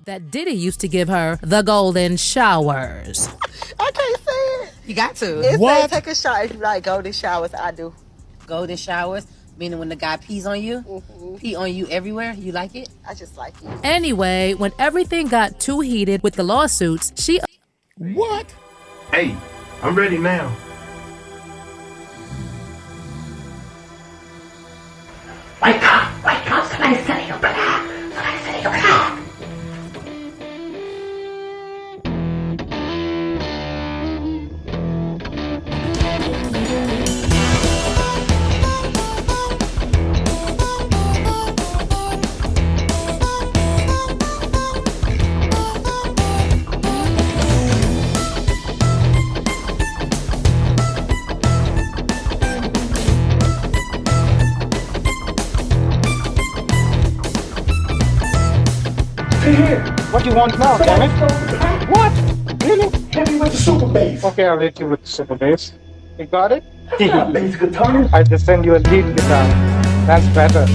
that Diddy used to give her the golden showers. I can't say it. You got to. It What? says take a shower. If you like golden showers, I do. Golden showers, meaning when the guy pees on you, pee on you everywhere, you like it? I just like it. Anyway, when everything got too heated with the lawsuits, she What? Hey, I'm ready now. Wake up, somebody's setting you back. Somebody's setting you back. What do you want now, damn it? What? Really? Hit me with the super bass. Okay, I'll hit you with the super bass. You got it? Bass guitar. I just send you a lead guitar. That's better.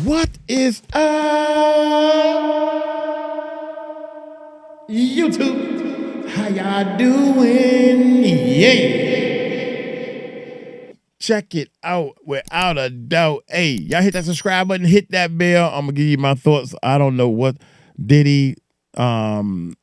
What is up, YouTube? How y'all doing? Yeah. Check it out without a doubt. Hey, y'all hit that subscribe button, hit that bell. I'm gonna give you my thoughts. I don't know what Diddy and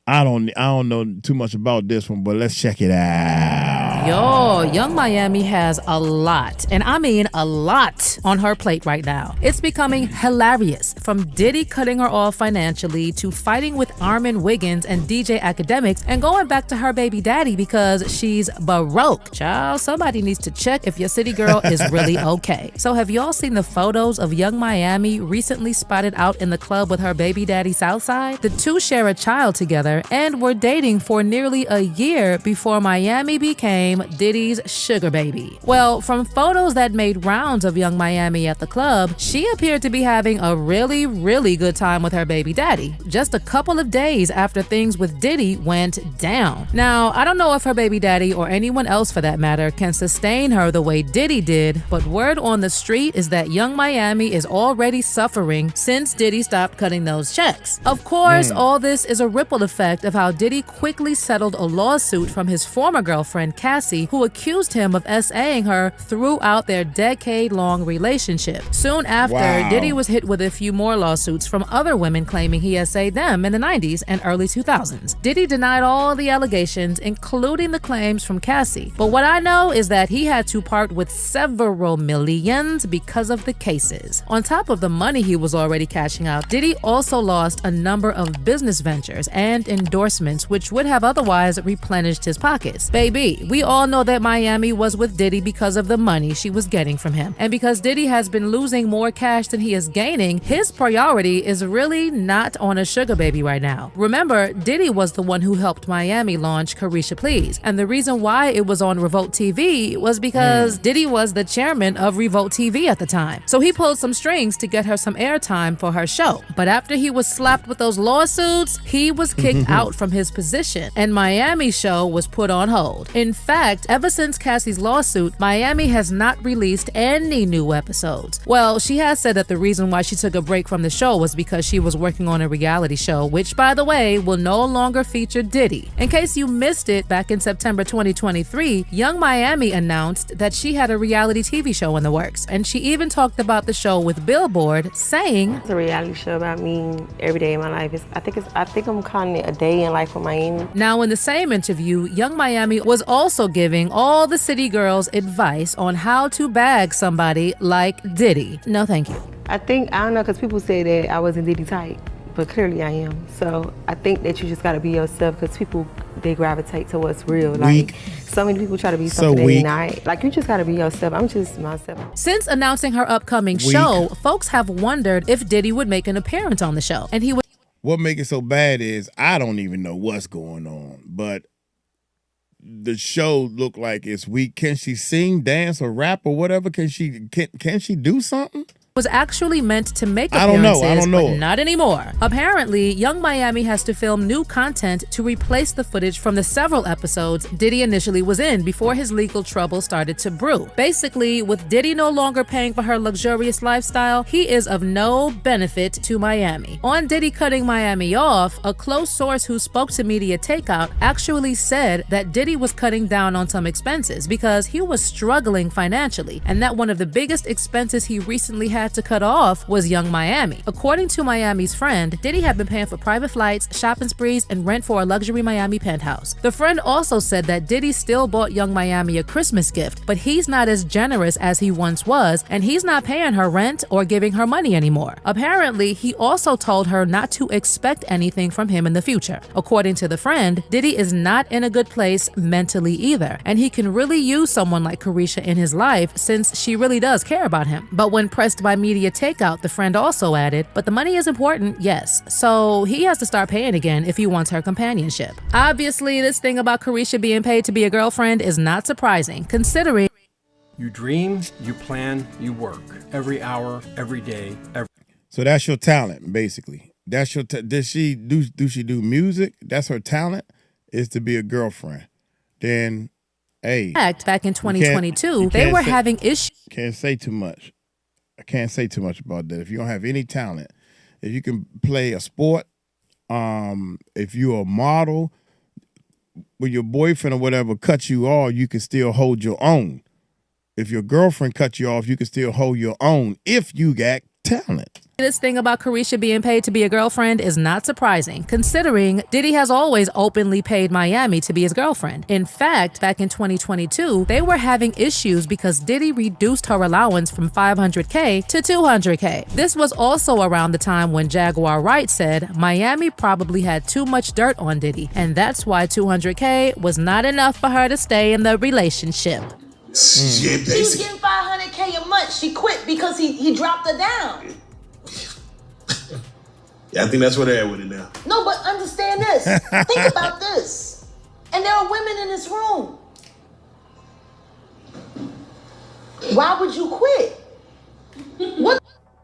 I don't know too much about this one, but let's check it out. Yo, Young Miami has a lot, and I mean a lot, on her plate right now. It's becoming hilarious, from Diddy cutting her off financially to fighting with Armin Wiggins and DJ Academics and going back to her baby daddy because she's baroque. Child, somebody needs to check if your city girl is really okay. So have y'all seen the photos of Young Miami recently spotted out in the club with her baby daddy Southside? The two share a child together and were dating for nearly a year before Miami became Diddy's sugar baby. Well, from photos that made rounds of Young Miami at the club, she appeared to be having a really, really good time with her baby daddy, just a couple of days after things with Diddy went down. Now, I don't know if her baby daddy, or anyone else for that matter, can sustain her the way Diddy did, but word on the street is that Young Miami is already suffering since Diddy stopped cutting those checks. Of course, all this is a ripple effect of how Diddy quickly settled a lawsuit from his former girlfriend, Cassie, who accused him of SAing her throughout their decade-long relationship. Soon after, Wow. Diddy was hit with a few more lawsuits from other women claiming he SA'd them in the 90s and early 2000s. Diddy denied all the allegations, including the claims from Cassie. But what I know is that he had to part with several millions because of the cases. On top of the money he was already cashing out, Diddy also lost a number of business ventures and endorsements which would have otherwise replenished his pockets. Baby, we all know that Miami was with Diddy because of the money she was getting from him. And because Diddy has been losing more cash than he is gaining, his priority is really not on a sugar baby right now. Remember, Diddy was the one who helped Miami launch Carisha Please. And the reason why it was on Revolt TV was because Diddy was the chairman of Revolt TV at the time. So he pulled some strings to get her some airtime for her show. But after he was slapped with those lawsuits, he was kicked out from his position, and Miami's show was put on hold. In fact, ever since Cassie's lawsuit, Miami has not released any new episodes. Well, she has said that the reason why she took a break from the show was because she was working on a reality show, which, by the way, will no longer feature Diddy. In case you missed it, back in September 2023, Young Miami announced that she had a reality TV show in the works, and she even talked about the show with Billboard, saying, It's a reality show about me every day in my life. I think I'm calling it A Day in Life with Miami. Now, in the same interview, Young Miami was also giving all the city girls advice on how to bag somebody like Diddy. No, thank you. I don't know, because people say that I wasn't Diddy type, but clearly I am. So I think that you just got to be yourself, because people, they gravitate to what's real. Like, so many people try to be something they're not. Like, you just got to be yourself. I'm just myself. Since announcing her upcoming show, folks have wondered if Diddy would make an appearance on the show. And he would. What make it so bad is I don't even know what's going on, but the show look like it's weak. Can she sing, dance, or rap or whatever? Can she do something? Was actually meant to make I appearances, don't know. but not anymore. Apparently, Young Miami has to film new content to replace the footage from the several episodes Diddy initially was in before his legal trouble started to brew. Basically, with Diddy no longer paying for her luxurious lifestyle, he is of no benefit to Miami. On Diddy cutting Miami off, a close source who spoke to Media Takeout actually said that Diddy was cutting down on some expenses because he was struggling financially, and that one of the biggest expenses he recently had to cut off was Young Miami. According to Miami's friend, Diddy had been paying for private flights, shopping sprees, and rent for a luxury Miami penthouse. The friend also said that Diddy still bought Young Miami a Christmas gift, but he's not as generous as he once was, and he's not paying her rent or giving her money anymore. Apparently, he also told her not to expect anything from him in the future. According to the friend, Diddy is not in a good place mentally either, and he can really use someone like Caresha in his life since she really does care about him. But when pressed by Media Takeout, the friend also added, but the money is important, yes. So he has to start paying again if he wants her companionship. Obviously, this thing about Caresha being paid to be a girlfriend is not surprising, considering you dream, you plan, you work every hour, every day, every. So that's your talent, basically. That's your. Does she do music? That's her talent, is to be a girlfriend. Then, hey. Back in 2022, they were having issues. Can't say too much. I can't say too much about that. If you don't have any talent, if you can play a sport, if you're a model, when your boyfriend or whatever cuts you off, you can still hold your own. If your girlfriend cuts you off, you can still hold your own if you got talent. This thing about Caresha being paid to be a girlfriend is not surprising, considering Diddy has always openly paid Miami to be his girlfriend. In fact, back in 2022, they were having issues because Diddy reduced her allowance from $500K to $200K. This was also around the time when Jaguar Wright said Miami probably had too much dirt on Diddy, and that's why $200K was not enough for her to stay in the relationship. Yeah, she was getting $500K a month. She quit because he dropped her down. Yeah, I think that's where they're at with it now. No, but understand this. Think about this. And there are women in this room. Why would you quit? What's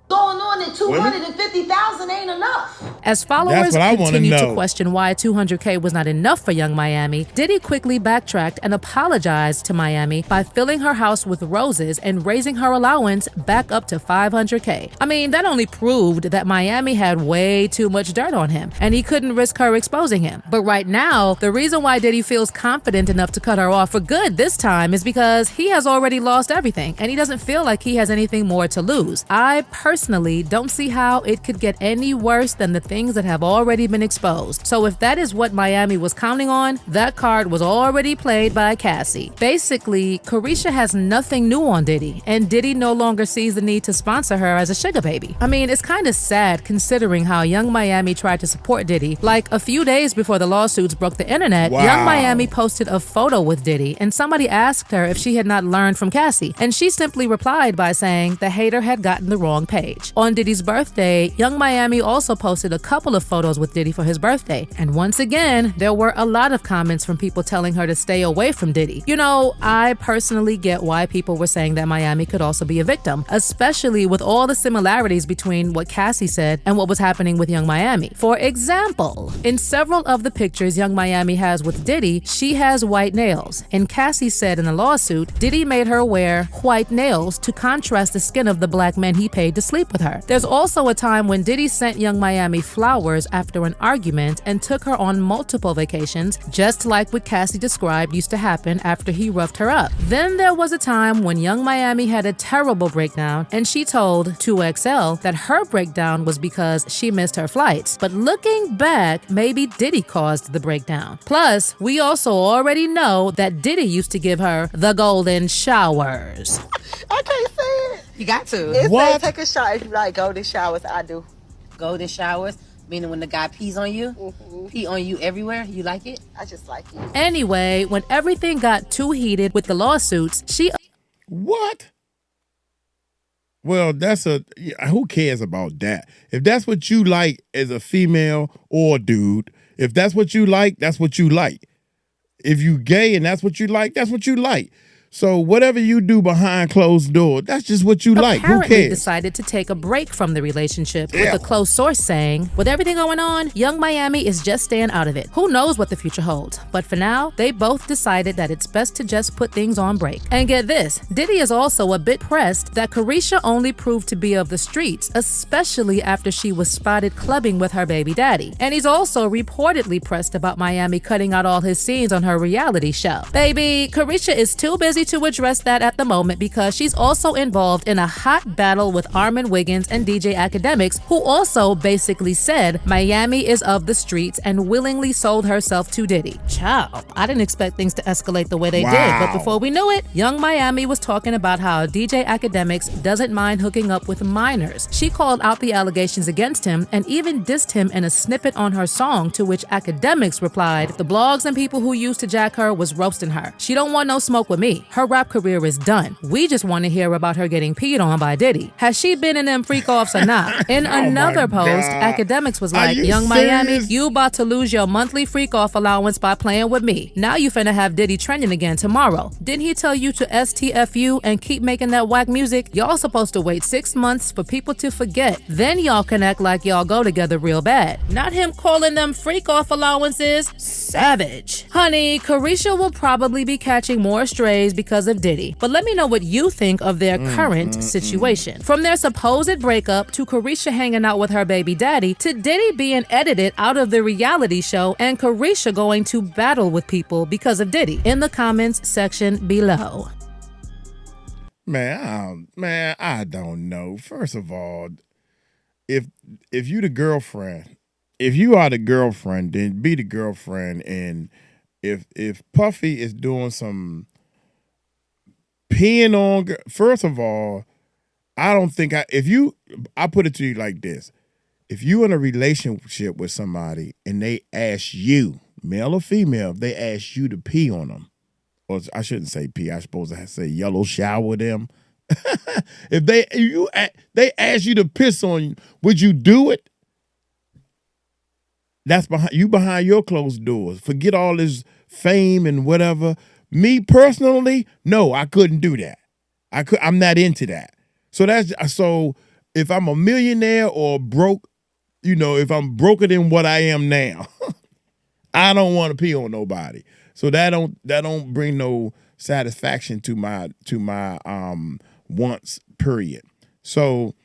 going on that $250,000 ain't enough? As followers continued to question why $200K was not enough for Young Miami, Diddy quickly backtracked and apologized to Miami by filling her house with roses and raising her allowance back up to $500K. I mean, that only proved that Miami had way too much dirt on him, and he couldn't risk her exposing him. But right now, the reason why Diddy feels confident enough to cut her off for good this time is because he has already lost everything, and he doesn't feel like he has anything more to lose. I personally don't see how it could get any worse than the things that have already been exposed. So if that is what Miami was counting on, that card was already played by Cassie. Basically, Caresha has nothing new on Diddy, and Diddy no longer sees the need to sponsor her as a sugar baby. I mean, it's kind of sad considering how Young Miami tried to support Diddy. Like a few days before the lawsuits broke the internet, Young Miami posted a photo with Diddy, and somebody asked her if she had not learned from Cassie, and she simply replied by saying the hater had gotten the wrong page. On Diddy's birthday, Young Miami also posted a couple of photos with Diddy for his birthday, and once again, there were a lot of comments from people telling her to stay away from Diddy. You know, I personally get why people were saying that Miami could also be a victim, especially with all the similarities between what Cassie said and what was happening with Young Miami. For example, in several of the pictures Young Miami has with Diddy, she has white nails, and Cassie said in a lawsuit, Diddy made her wear white nails to contrast the skin of the black men he paid to sleep with her. There's also a time when Diddy sent Young Miami flowers after an argument and took her on multiple vacations, just like what Cassie described used to happen after he roughed her up. Then there was a time when Young Miami had a terrible breakdown, and she told 2XL that her breakdown was because she missed her flights. But looking back, maybe Diddy caused the breakdown. Plus, we also already know that Diddy used to give her the golden showers. I can't say it. You got to. It says take a shower. If you like golden showers, I do. Golden showers, meaning when the guy pees on you, pee on you everywhere, you like it? I just like it. Anyway, when everything got too heated with the lawsuits, she... What? Well, who cares about that? If that's what you like as a female or dude, if that's what you like, that's what you like. if you gay and that's what you like, that's what you like. So whatever you do behind closed doors, that's just what you like. Who Apparently cares? decided to take a break from the relationship, with a close source saying, with everything going on, Young Miami is just staying out of it. Who knows what the future holds? But for now, they both decided that it's best to just put things on break. And get this, Diddy is also a bit pressed that Caresha only proved to be of the streets, especially after she was spotted clubbing with her baby daddy. And he's also reportedly pressed about Miami cutting out all his scenes on her reality show. Baby, Caresha is too busy to address that at the moment because she's also involved in a hot battle with Armin Wiggins and DJ Academics, who also basically said Miami is of the streets and willingly sold herself to Diddy. Child, I didn't expect things to escalate the way they did, but before we knew it, Young Miami was talking about how DJ Academics doesn't mind hooking up with minors. She called out the allegations against him and even dissed him in a snippet on her song, to which Academics replied, the blogs and people who used to jack her was roasting her. She don't want no smoke with me. Her rap career is done. We just want to hear about her getting peed on by Diddy. Has she been in them freak offs or not? In another post, Academics was like, Young Miami, you about to lose your monthly freak off allowance by playing with me. Now you finna have Diddy trending again tomorrow. Didn't he tell you to STFU and keep making that whack music? Y'all supposed to wait 6 months for people to forget. Then y'all can act like y'all go together real bad. Not him calling them freak off allowances. Savage. Honey, Caresha will probably be catching more strays because of Diddy. But let me know what you think of their current situation. From their supposed breakup to Caresha hanging out with her baby daddy to Diddy being edited out of the reality show and Caresha going to battle with people because of Diddy. In the comments section below. Man, I don't know. First of all, if you the girlfriend, if you are the girlfriend, then be the girlfriend. And if Puffy is doing some peeing on, first of all, I don't think I put it to you like this. If you in a relationship with somebody and they ask you, male or female, they ask you to pee on them, or I shouldn't say pee, I suppose I say yellow shower them. If they ask you to piss on you, would you do it? That's behind your closed doors. Forget all this fame and whatever. Me personally, no, I couldn't do that. I'm not into that. So if I'm a millionaire or broke, if I'm broker than what I am now, I don't want to pee on nobody. So that don't bring no satisfaction to my wants, period. So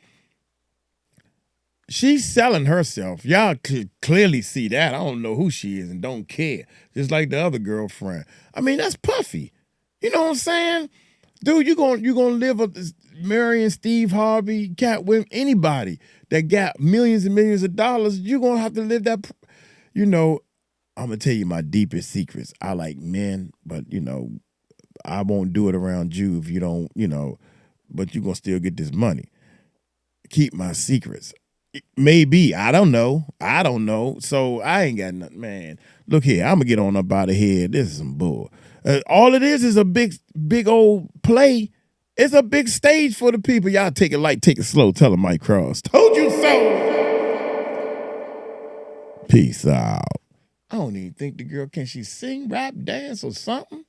she's selling herself. Y'all could clearly see that. I don't know who she is and don't care. Just like the other girlfriend. I mean, that's Puffy. You know what I'm saying? Dude, you're gonna live up this marrying Steve Harvey, Cat Williams, anybody that got millions and millions of dollars, you're gonna have to live that. I'm gonna tell you my deepest secrets. I like men, but I won't do it around you if you don't, but you're gonna still get this money. Keep my secrets. Maybe. I don't know. So I ain't got nothing, man. Look here, I'm gonna get on up out of here. This is some bull. All it is a big old play. It's a big stage for the people. Y'all take it light, take it slow. Tell them Mike Cross told you so. Peace out. I don't even think the girl, can she sing, rap, dance, or something?